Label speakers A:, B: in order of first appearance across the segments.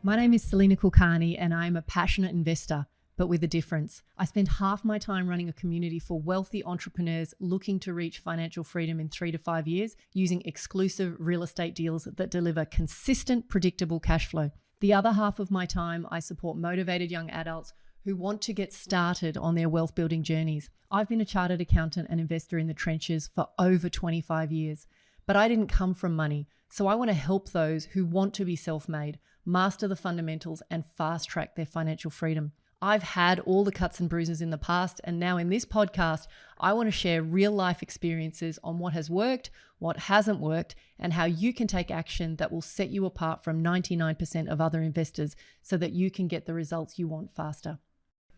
A: My name is Selena Kulkarni and I'm a passionate investor, but with a difference. I spend half my time running a community for wealthy entrepreneurs looking to reach financial freedom in 3 to 5 years using exclusive real estate deals that deliver consistent, predictable cash flow. The other half of my time, I support motivated young adults who want to get started on their wealth building journeys. I've been a chartered accountant and investor in the trenches for over 25 years, but I didn't come from money. So I want to help those who want to be self-made, master the fundamentals, and fast track their financial freedom. I've had all the cuts and bruises in the past, and now in this podcast, I want to share real life experiences on what has worked, what hasn't worked, and how you can take action that will set you apart from 99% of other investors so that you can get the results you want faster.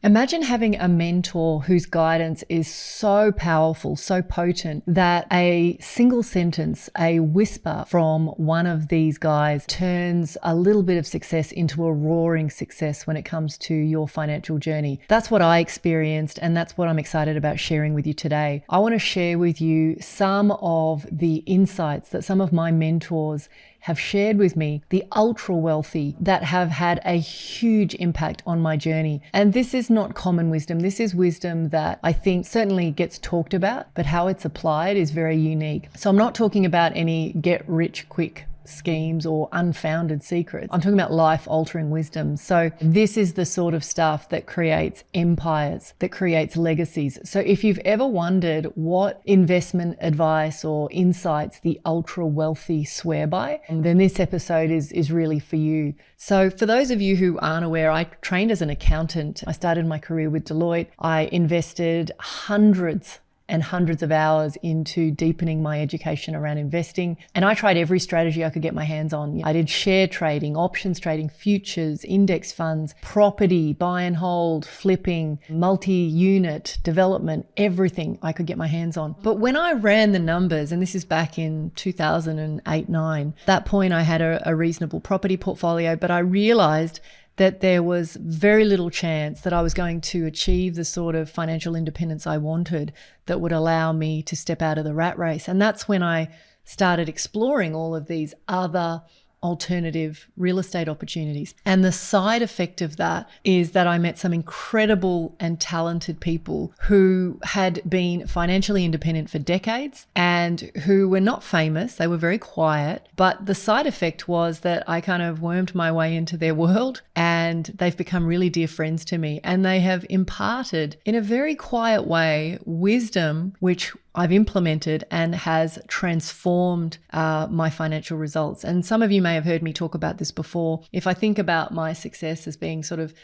A: Imagine having a mentor whose guidance is so powerful, so potent, that a single sentence, a whisper from one of these guys turns a little bit of success into a roaring success when it comes to your financial journey. That's what I experienced, and that's what I'm excited about sharing with you today. I want to share with you some of the insights that some of my mentors have shared with me, the ultra wealthy that have had a huge impact on my journey. And this is not common wisdom. This is wisdom that I think certainly gets talked about, but how it's applied is very unique. So I'm not talking about any get rich quick schemes or unfounded secrets. I'm talking about life-altering wisdom. So this is the sort of stuff that creates empires, that creates legacies. So if you've ever wondered what investment advice or insights the ultra wealthy swear by, then this episode is really for you. So for those of you who aren't aware, I trained as an accountant. I started my career with Deloitte. I invested hundreds and hundreds of hours into deepening my education around investing. And I tried every strategy I could get my hands on. I did share trading, options trading, futures, index funds, property, buy and hold, flipping, multi-unit development, everything I could get my hands on. But when I ran the numbers, and this is back in 2008-9, at that point I had a reasonable property portfolio, but I realized that there was very little chance that I was going to achieve the sort of financial independence I wanted that would allow me to step out of the rat race. And that's when I started exploring all of these other alternative real estate opportunities. And the side effect of that is that I met some incredible and talented people who had been financially independent for decades and who were not famous. They were very quiet, but the side effect was that I kind of wormed my way into their world and they've become really dear friends to me. And they have imparted in a very quiet way wisdom, which I've implemented and has transformed my financial results. And some of you may have heard me talk about this before. If I think about my success as being sort of,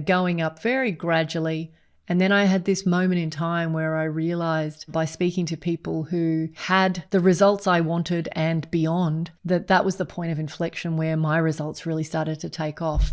A: going up very gradually. And then I had this moment in time where I realized by speaking to people who had the results I wanted and beyond, that was the point of inflection where my results really started to take off.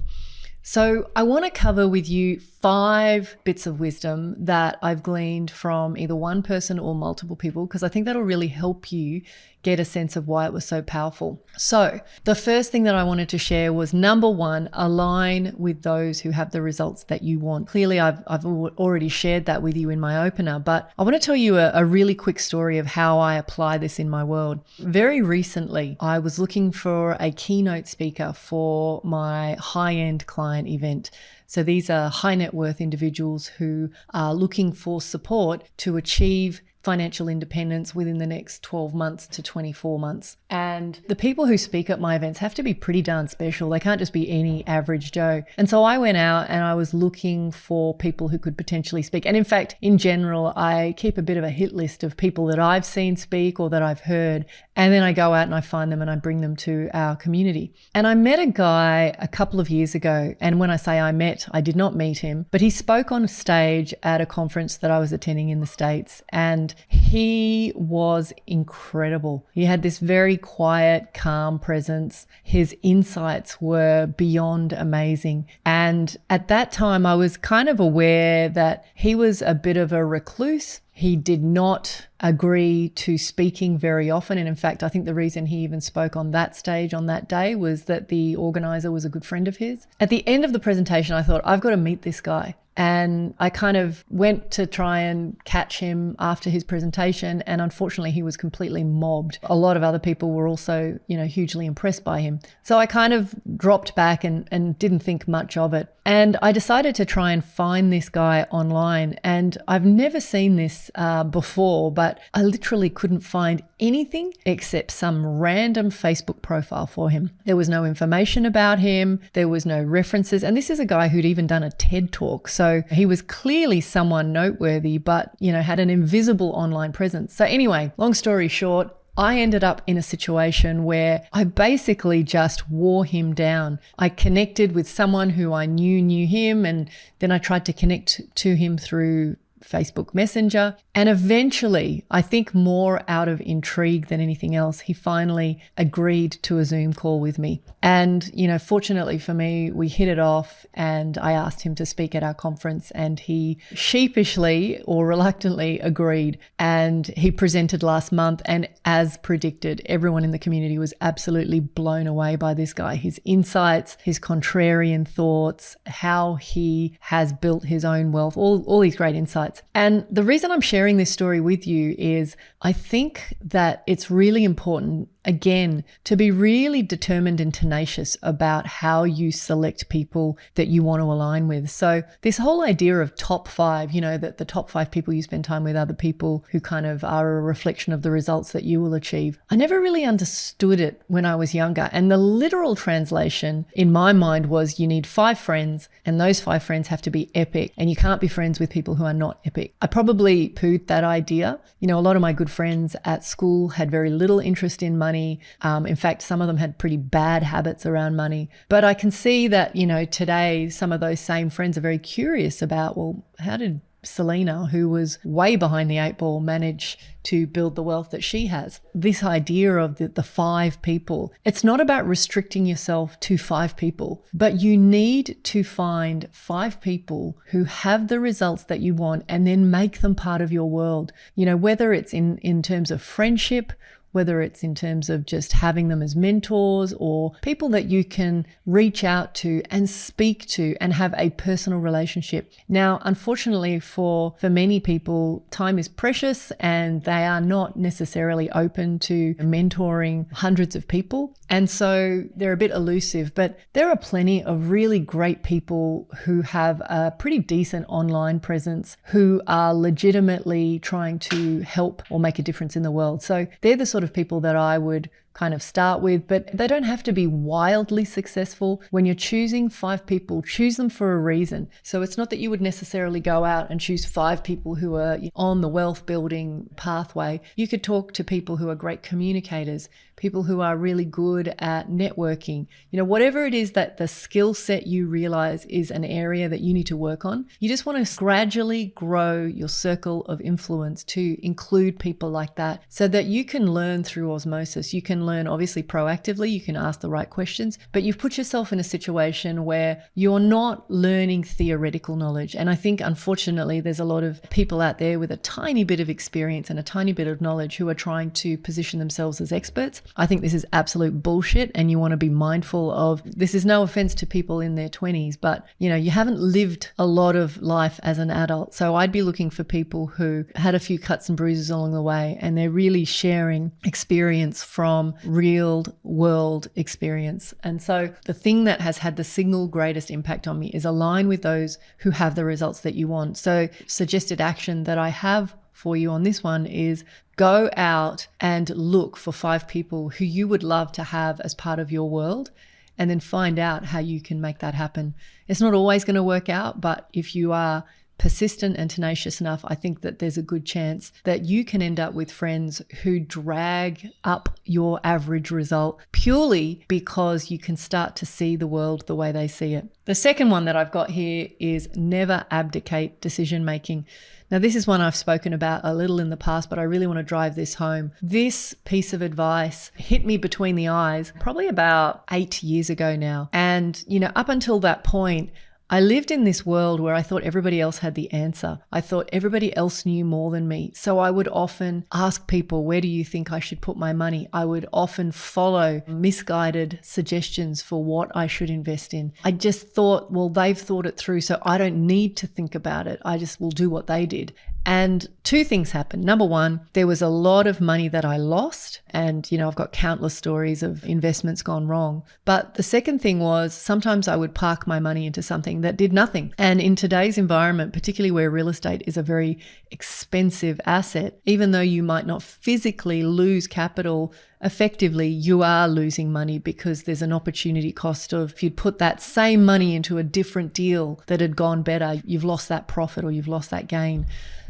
A: So I want to cover with you 5 bits of wisdom that I've gleaned from either one person or multiple people, because I think that'll really help you get a sense of why it was so powerful. So the first thing that I wanted to share was, number 1, align with those who have the results that you want. Clearly, I've already shared that with you in my opener, but I want to tell you a really quick story of how I apply this in my world. Very recently, I was looking for a keynote speaker for my high-end client event. So these are high net worth individuals who are looking for support to achieve financial independence within the next 12 months to 24 months. And the people who speak at my events have to be pretty darn special. They can't just be any average Joe. And so I went out and I was looking for people who could potentially speak. And in fact, in general, I keep a bit of a hit list of people that I've seen speak or that I've heard. And then I go out and I find them and I bring them to our community. And I met a guy a couple of years ago. And when I say I met, I did not meet him, but he spoke on stage at a conference that I was attending in the States. And he was incredible. He had this very quiet, calm presence. His insights were beyond amazing. And at that time, I was kind of aware that he was a bit of a recluse. He did not agree to speaking very often. And in fact, I think the reason he even spoke on that stage on that day was that the organizer was a good friend of his. At the end of the presentation, I thought, I've got to meet this guy. And I kind of went to try and catch him after his presentation. And unfortunately, he was completely mobbed. A lot of other people were also, hugely impressed by him. So I kind of dropped back and didn't think much of it. And I decided to try and find this guy online. And I've never seen this before, but I literally couldn't find anything except some random Facebook profile for him. There was no information about him. There was no references. And this is a guy who'd even done a TED talk. So he was clearly someone noteworthy, but, had an invisible online presence. So anyway, long story short, I ended up in a situation where I basically just wore him down. I connected with someone who I knew him, and then I tried to connect to him through Facebook Messenger. And eventually, I think more out of intrigue than anything else, he finally agreed to a Zoom call with me. And, fortunately for me, we hit it off, and I asked him to speak at our conference, and he sheepishly or reluctantly agreed. And he presented last month, and as predicted, everyone in the community was absolutely blown away by this guy. His insights, his contrarian thoughts, how he has built his own wealth, all these great insights. And the reason I'm sharing this story with you is I think that it's really important, again, to be really determined and tenacious about how you select people that you want to align with. So this whole idea of top 5, that the top 5 people you spend time with are the people who kind of are a reflection of the results that you will achieve. I never really understood it when I was younger. And the literal translation in my mind was you need 5 friends, and those 5 friends have to be epic, and you can't be friends with people who are not epic. I probably pooed that idea. A lot of my good friends at school had very little interest in money. In fact, some of them had pretty bad habits around money. But I can see that, today some of those same friends are very curious about, well, how did Selena, who was way behind the 8 ball, manage to build the wealth that she has? This idea of the 5 people, it's not about restricting yourself to 5 people, but you need to find 5 people who have the results that you want and then make them part of your world. Whether it's in terms of friendship, whether it's in terms of just having them as mentors or people that you can reach out to and speak to and have a personal relationship. Now, unfortunately for many people, time is precious and they are not necessarily open to mentoring hundreds of people. And so they're a bit elusive, but there are plenty of really great people who have a pretty decent online presence who are legitimately trying to help or make a difference in the world. So they're the sort of people that I would kind of start with, but they don't have to be wildly successful. When you're choosing 5 people, choose them for a reason. So it's not that you would necessarily go out and choose 5 people who are on the wealth building pathway. You could talk to people who are great communicators, people who are really good at networking, whatever it is that the skill set you realize is an area that you need to work on. You just want to gradually grow your circle of influence to include people like that so that you can learn through osmosis. You can learn obviously proactively, you can ask the right questions, but you've put yourself in a situation where you're not learning theoretical knowledge. And I think unfortunately there's a lot of people out there with a tiny bit of experience and a tiny bit of knowledge who are trying to position themselves as experts. I think this is absolute bullshit, and you want to be mindful of, this is no offense to people in their 20s, but you haven't lived a lot of life as an adult. So I'd be looking for people who had a few cuts and bruises along the way, and they're really sharing experience from real world experience. And so the thing that has had the single greatest impact on me is align with those who have the results that you want. So suggested action that I have for you on this one is go out and look for 5 people who you would love to have as part of your world, and then find out how you can make that happen. It's not always going to work out, but if you are persistent and tenacious enough, I think that there's a good chance that you can end up with friends who drag up your average result purely because you can start to see the world the way they see it. The second one that I've got here is never abdicate decision making. Now, this is one I've spoken about a little in the past, but I really want to drive this home. This piece of advice hit me between the eyes probably about 8 years ago now. And, up until that point, I lived in this world where I thought everybody else had the answer. I thought everybody else knew more than me. So I would often ask people, where do you think I should put my money? I would often follow misguided suggestions for what I should invest in. I just thought, well, they've thought it through, so I don't need to think about it. I just will do what they did. And two things happened. Number one, there was a lot of money that I lost. And, I've got countless stories of investments gone wrong. But the second thing was sometimes I would park my money into something that did nothing. And in today's environment, particularly where real estate is a very expensive asset, even though you might not physically lose capital, effectively you are losing money because there's an opportunity cost of, if you'd put that same money into a different deal that had gone better, you've lost that profit or you've lost that gain.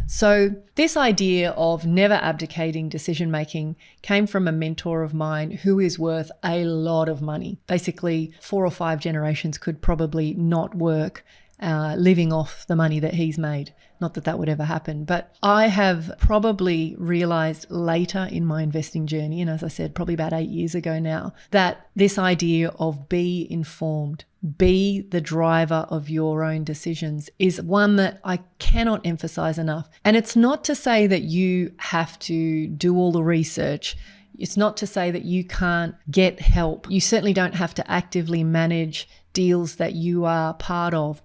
A: So this idea of never abdicating decision making came from a mentor of mine who is worth a lot of money. Basically, 4 or 5 generations could probably not work living off the money that he's made. Not that that would ever happen, but I have probably realized later in my investing journey, and as I said, probably about 8 years ago now, that this idea of be informed, be the driver of your own decisions is one that I cannot emphasize enough. And it's not to say that you have to do all the research. It's not to say that you can't get help. You certainly don't have to actively manage deals that you are part of.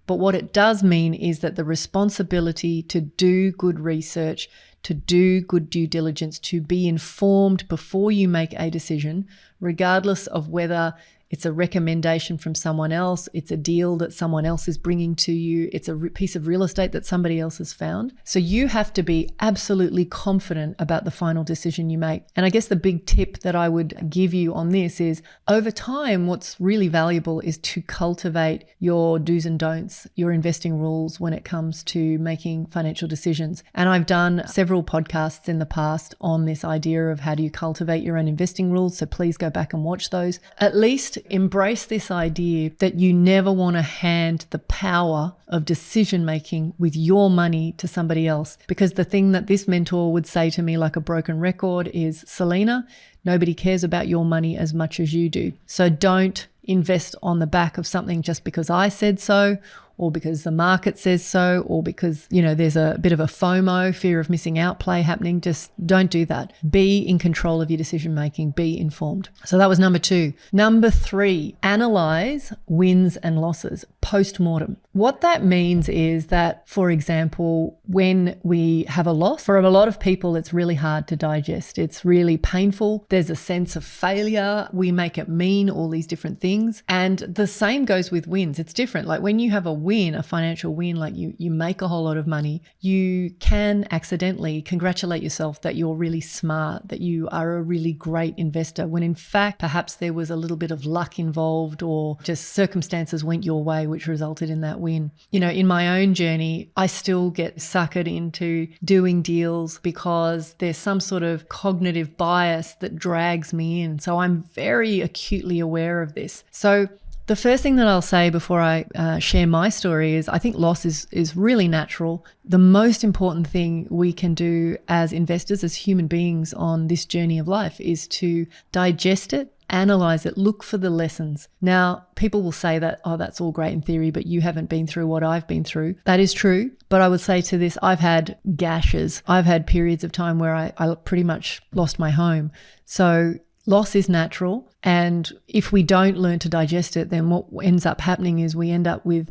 A: But what it does mean is that the responsibility to do good research, to do good due diligence, to be informed before you make a decision, regardless of whether it's a recommendation from someone else, it's a deal that someone else is bringing to you, it's a piece of real estate that somebody else has found. So you have to be absolutely confident about the final decision you make. And I guess the big tip that I would give you on this is, over time, what's really valuable is to cultivate your do's and don'ts, your investing rules when it comes to making financial decisions. And I've done several podcasts in the past on this idea of how do you cultivate your own investing rules. So please go back and watch those. At least embrace this idea that you never want to hand the power of decision making with your money to somebody else. Because the thing that this mentor would say to me like a broken record is, Selena, nobody cares about your money as much as you do. So don't invest on the back of something just because I said so, or because the market says so, or because, there's a bit of a FOMO, fear of missing out play happening. Just don't do that. Be in control of your decision making. Be informed. So that was number 2. Number 3, analyze wins and losses post-mortem. What that means is that, for example, when we have a loss, for a lot of people, it's really hard to digest. It's really painful. There's a sense of failure. We make it mean all these different things. And the same goes with wins. It's different. Like when you have a win, a financial win, like you make a whole lot of money, you can accidentally congratulate yourself that you're really smart, that you are a really great investor, when in fact, perhaps there was a little bit of luck involved or just circumstances went your way, which resulted in that win. In my own journey, I still get suckered into doing deals because there's some sort of cognitive bias that drags me in. So I'm very acutely aware of this. So the first thing that I'll say before I share my story is I think loss is really natural. The most important thing we can do as investors, as human beings on this journey of life, is to digest it, analyze it, look for the lessons. Now, people will say that, oh, that's all great in theory, but you haven't been through what I've been through. That is true. But I would say to this, I've had gashes. I've had periods of time where I pretty much lost my home. So loss is natural. And if we don't learn to digest it, then what ends up happening is we end up with,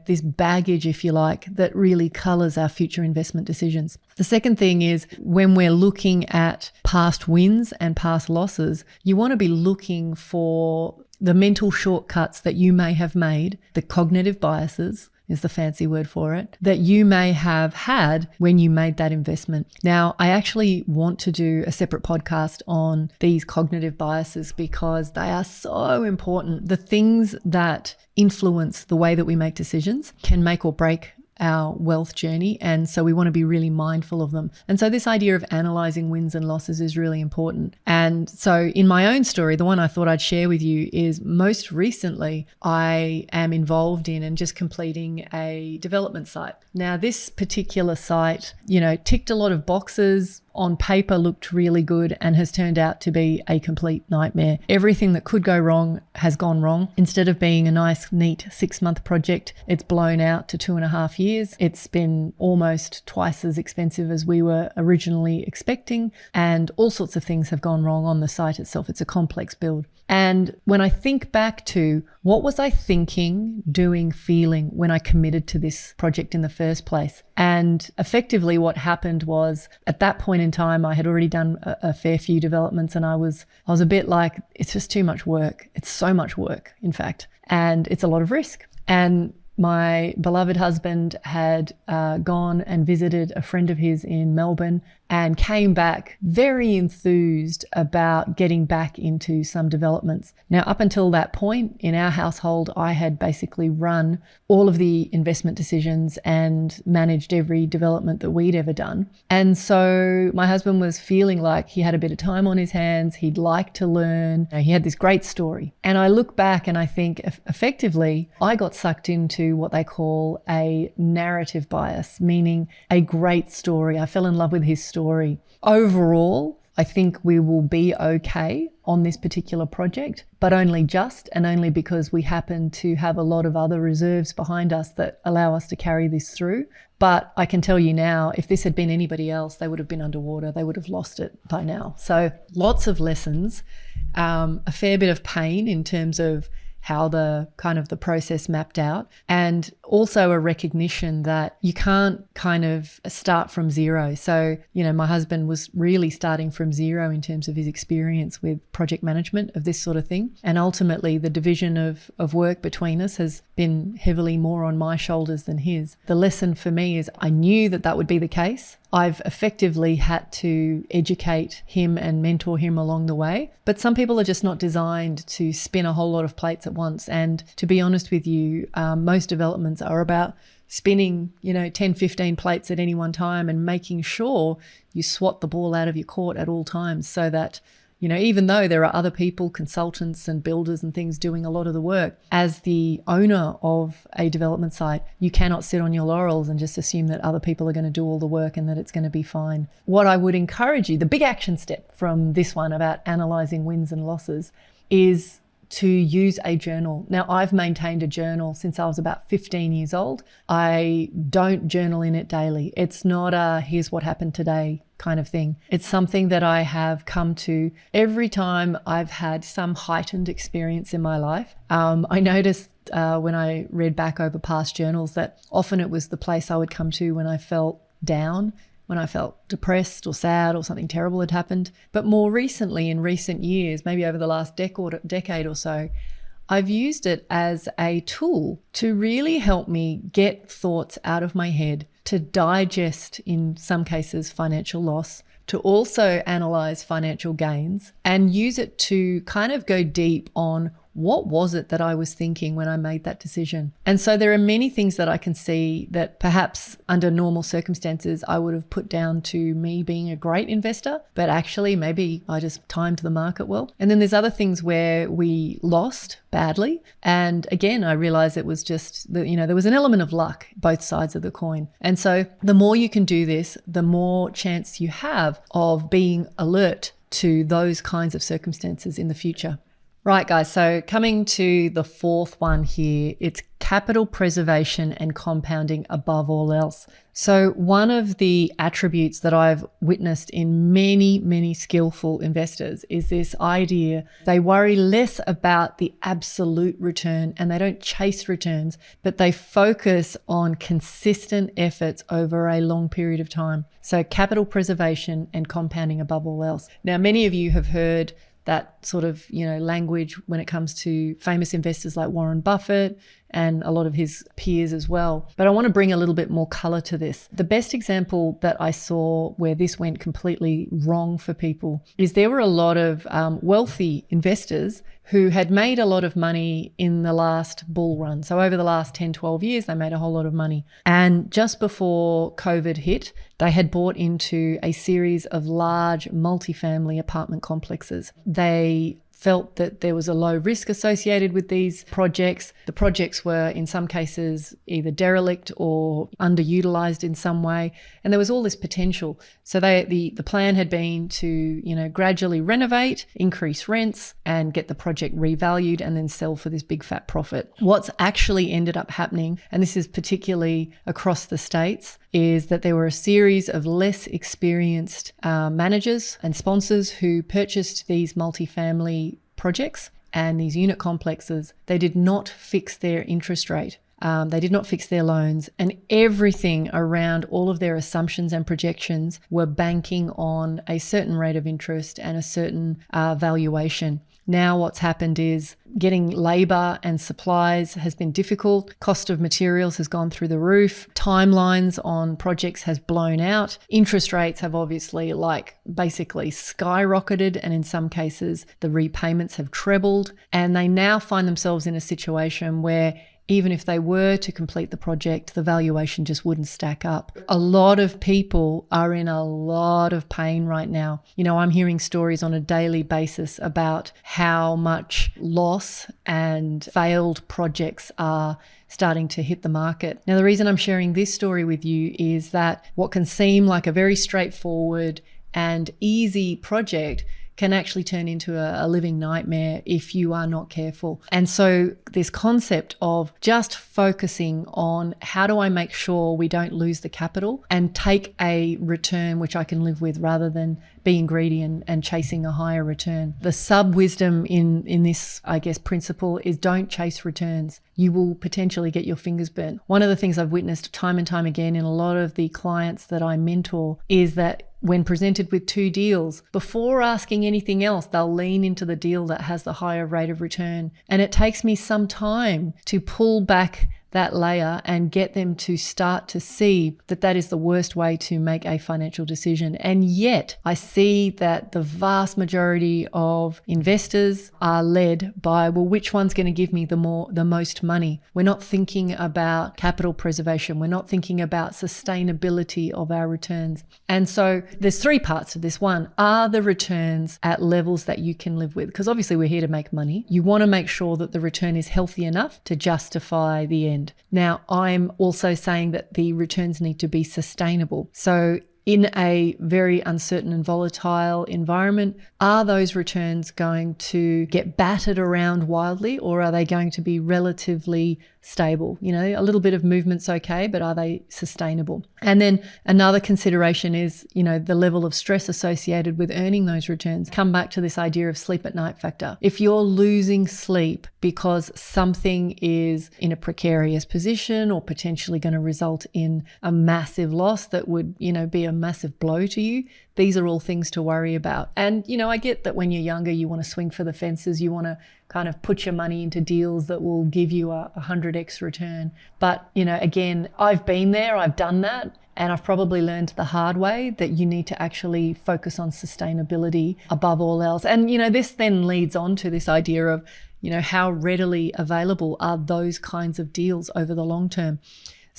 A: this baggage, if you like, that really colors our future investment decisions. The second thing is when we're looking at past wins and past losses, you want to be looking for the mental shortcuts that you may have made, the cognitive biases is the fancy word for it, that you may have had when you made that investment. Now, I actually want to do a separate podcast on these cognitive biases because they are so important. The things that influence the way that we make decisions can make or break our wealth journey. And so we want to be really mindful of them. And so this idea of analyzing wins and losses is really important. And so in my own story, the one I thought I'd share with you is most recently I am involved in and just completing a development site. Now, this particular site, ticked a lot of boxes on paper looked really good and has turned out to be a complete nightmare. Everything that could go wrong has gone wrong. Instead of being a nice, neat 6-month project, it's blown out to 2.5 years. It's been almost twice as expensive as we were originally expecting, and all sorts of things have gone wrong on the site itself. It's a complex build. And when I think back to what was I thinking, doing, feeling when I committed to this project in the first place? And effectively what happened was, at that point in time, I had already done a fair few developments, and I was a bit like, it's just too much work. It's so much work, in fact, and it's a lot of risk. And my beloved husband had gone and visited a friend of his in Melbourne and came back very enthused about getting back into some developments. Now, up until that point in our household, I had basically run all of the investment decisions and managed every development that we'd ever done. And so my husband was feeling like he had a bit of time on his hands. He'd like to learn. He had this great story. And I look back and I think effectively I got sucked into what they call a narrative bias, meaning a great story. I fell in love with his story. Overall, I think we will be okay on this particular project, but only because we happen to have a lot of other reserves behind us that allow us to carry this through. But I can tell you now, if this had been anybody else, they would have been underwater. They would have lost it by now. So lots of lessons, a fair bit of pain in terms of how the process mapped out, and also a recognition that you can't kind of start from zero. So, my husband was really starting from zero in terms of his experience with project management of this sort of thing. And ultimately the division of work between us has been heavily more on my shoulders than his. The lesson for me is I knew that would be the case. I've effectively had to educate him and mentor him along the way. But some people are just not designed to spin a whole lot of plates at once. And to be honest with you, most developments are about spinning, 10, 15 plates at any one time and making sure you swat the ball out of your court at all times, so that even though there are other people, consultants and builders and things doing a lot of the work, as the owner of a development site, you cannot sit on your laurels and just assume that other people are going to do all the work and that it's going to be fine. What I would encourage you, the big action step from this one about analysing wins and losses, is to use a journal. Now, I've maintained a journal since I was about 15 years old. I don't journal in it daily. It's not a here's what happened today kind of thing. It's something that I have come to every time I've had some heightened experience in my life. I noticed when I read back over past journals that often it was the place I would come to when I felt down, when I felt depressed or sad or something terrible had happened. But more recently, in recent years, maybe over the last decade or so, I've used it as a tool to really help me get thoughts out of my head, to digest, in some cases, financial loss, to also analyze financial gains, and use it to kind of go deep on what was it that I was thinking when I made that decision. And so there are many things that I can see that perhaps under normal circumstances I would have put down to me being a great investor, but actually maybe I just timed the market well. And then there's other things where we lost badly. And again, I realized it was just that, there was an element of luck, both sides of the coin. And so the more you can do this, the more chance you have of being alert to those kinds of circumstances in the future. Right, guys, so coming to the fourth one here, it's capital preservation and compounding above all else. So one of the attributes that I've witnessed in many, many skillful investors is this idea they worry less about the absolute return and they don't chase returns, but they focus on consistent efforts over a long period of time. So capital preservation and compounding above all else. Now, many of you have heard that sort of, language when it comes to famous investors like Warren Buffett and a lot of his peers as well. But I want to bring a little bit more color to this. The best example that I saw where this went completely wrong for people is there were a lot of wealthy investors who had made a lot of money in the last bull run. So over the last 10, 12 years, they made a whole lot of money. And just before COVID hit, they had bought into a series of large multifamily apartment complexes. They felt that there was a low risk associated with these projects. The projects were in some cases either derelict or underutilized in some way, and there was all this potential. So the plan had been to, gradually renovate, increase rents, and get the project revalued and then sell for this big fat profit. What's actually ended up happening, and this is particularly across the States, is that there were a series of less experienced managers and sponsors who purchased these multifamily projects and these unit complexes. They did not fix their interest rate. They did not fix their loans, and everything around all of their assumptions and projections were banking on a certain rate of interest and a certain valuation. Now what's happened is getting labor and supplies has been difficult. Cost of materials has gone through the roof. Timelines on projects has blown out. Interest rates have obviously basically skyrocketed, and in some cases the repayments have trebled. And they now find themselves in a situation where even if they were to complete the project, the valuation just wouldn't stack up. A lot of people are in a lot of pain right now. I'm hearing stories on a daily basis about how much loss and failed projects are starting to hit the market. Now, the reason I'm sharing this story with you is that what can seem like a very straightforward and easy project can actually turn into a living nightmare if you are not careful. And so this concept of just focusing on how do I make sure we don't lose the capital and take a return which I can live with rather than being greedy and chasing a higher return. The sub-wisdom in this, principle is don't chase returns. You will potentially get your fingers burnt. One of the things I've witnessed time and time again in a lot of the clients that I mentor is that when presented with two deals, before asking anything else, they'll lean into the deal that has the higher rate of return. And it takes me some time to pull back that layer and get them to start to see that that is the worst way to make a financial decision. And yet I see that the vast majority of investors are led by, well, which one's going to give me the most money? We're not thinking about capital preservation. We're not thinking about sustainability of our returns. And so there's three parts to this. One, are the returns at levels that you can live with? Because obviously we're here to make money. You want to make sure that the return is healthy enough to justify the end. Now, I'm also saying that the returns need to be sustainable. So in a very uncertain and volatile environment, are those returns going to get battered around wildly, or are they going to be relatively stable? A little bit of movement's okay, but are they sustainable? And then another consideration is, the level of stress associated with earning those returns. Come back to this idea of sleep at night factor. If you're losing sleep because something is in a precarious position or potentially going to result in a massive loss that would, be a massive blow to you, these are all things to worry about. And, I get that when you're younger, you want to swing for the fences. You want to kind of put your money into deals that will give you a 100x return. But, again, I've been there, I've done that. And I've probably learned the hard way that you need to actually focus on sustainability above all else. And, this then leads on to this idea of, how readily available are those kinds of deals over the long term.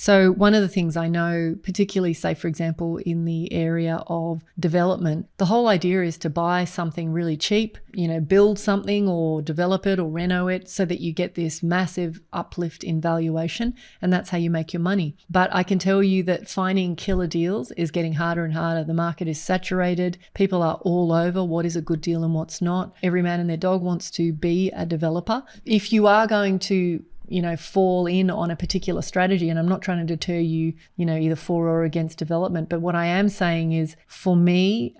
A: So one of the things I know, particularly say, for example, in the area of development, the whole idea is to buy something really cheap, build something or develop it or reno it so that you get this massive uplift in valuation. And that's how you make your money. But I can tell you that finding killer deals is getting harder and harder. The market is saturated. People are all over what is a good deal and what's not. Every man and their dog wants to be a developer. If you are going to fall in on a particular strategy. And I'm not trying to deter you, either for or against development. But what I am saying is, for me,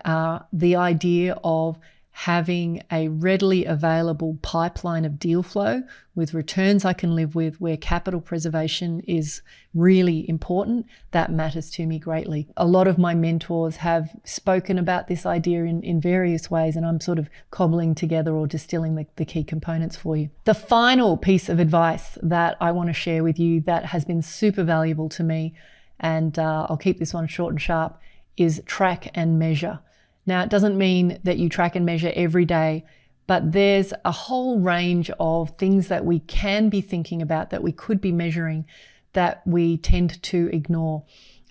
A: the idea of having a readily available pipeline of deal flow with returns I can live with, where capital preservation is really important, that matters to me greatly. A lot of my mentors have spoken about this idea in various ways, and I'm sort of cobbling together or distilling the key components for you. The final piece of advice that I want to share with you that has been super valuable to me, and I'll keep this one short and sharp, is track and measure. Now, it doesn't mean that you track and measure every day, but there's a whole range of things that we can be thinking about, that we could be measuring, that we tend to ignore.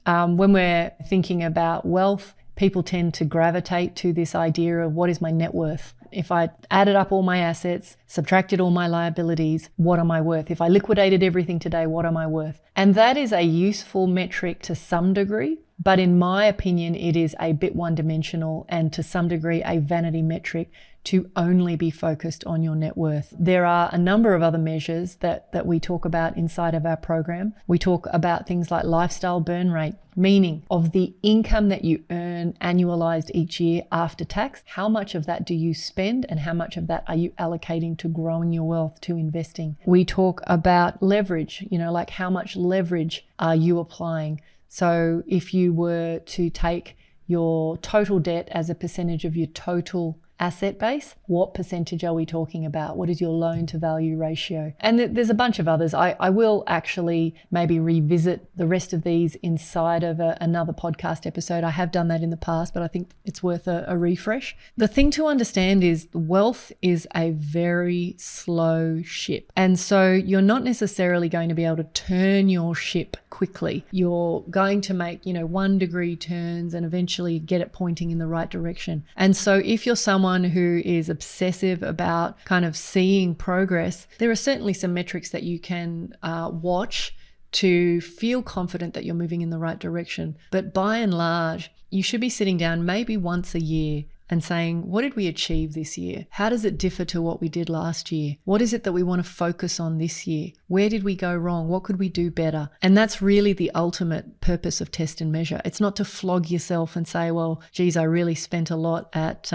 A: When we're thinking about wealth, people tend to gravitate to this idea of, what is my net worth? If I added up all my assets, subtracted all my liabilities, what am I worth? If I liquidated everything today, what am I worth? And that is a useful metric to some degree, but in my opinion, it is a bit one-dimensional and to some degree a vanity metric to only be focused on your net worth. There are a number of other measures that we talk about inside of our program. We talk about things like lifestyle burn rate, meaning of the income that you earn annualized each year after tax, how much of that do you spend and how much of that are you allocating to growing your wealth, to investing? We talk about leverage, like how much leverage are you applying? So if you were to take your total debt as a percentage of your total asset base, what percentage are we talking about? What is your loan to value ratio? And there's a bunch of others. I will actually maybe revisit the rest of these inside of another podcast episode. I have done that in the past, but I think it's worth a refresh. The thing to understand is wealth is a very slow ship. And so you're not necessarily going to be able to turn your ship quickly. You're going to make, 1 degree turns and eventually get it pointing in the right direction. And so if you're someone who is obsessive about kind of seeing progress, there are certainly some metrics that you can watch to feel confident that you're moving in the right direction. But by and large, you should be sitting down maybe once a year and saying, what did we achieve this year? How does it differ to what we did last year? What is it that we want to focus on this year? Where did we go wrong? What could we do better? And that's really the ultimate purpose of test and measure. It's not to flog yourself and say, well, geez, I really spent a lot at,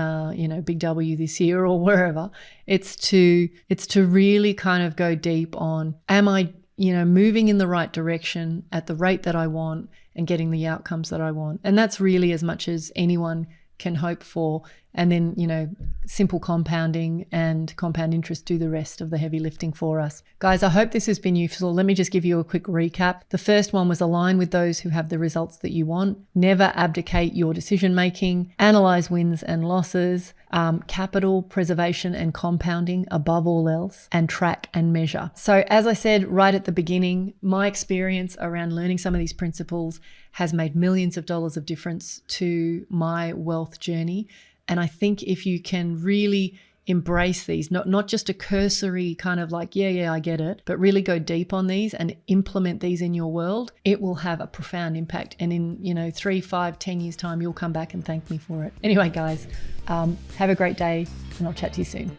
A: Big W this year or wherever. It's to really kind of go deep on, am I, moving in the right direction at the rate that I want and getting the outcomes that I want? And that's really as much as anyone can hope for. And then, simple compounding and compound interest do the rest of the heavy lifting for us. Guys, I hope this has been useful. Let me just give you a quick recap. The first one was align with those who have the results that you want. Never abdicate your decision making. Analyze wins and losses. Capital preservation and compounding above all else, and track and measure. So as I said right at the beginning, my experience around learning some of these principles has made millions of dollars of difference to my wealth journey. And I think if you can really embrace these, not just a cursory kind of like, yeah, I get it, but really go deep on these and implement these in your world, it will have a profound impact. And in, 3, 5, 10 years time, you'll come back and thank me for it. Anyway, guys, have a great day and I'll chat to you soon.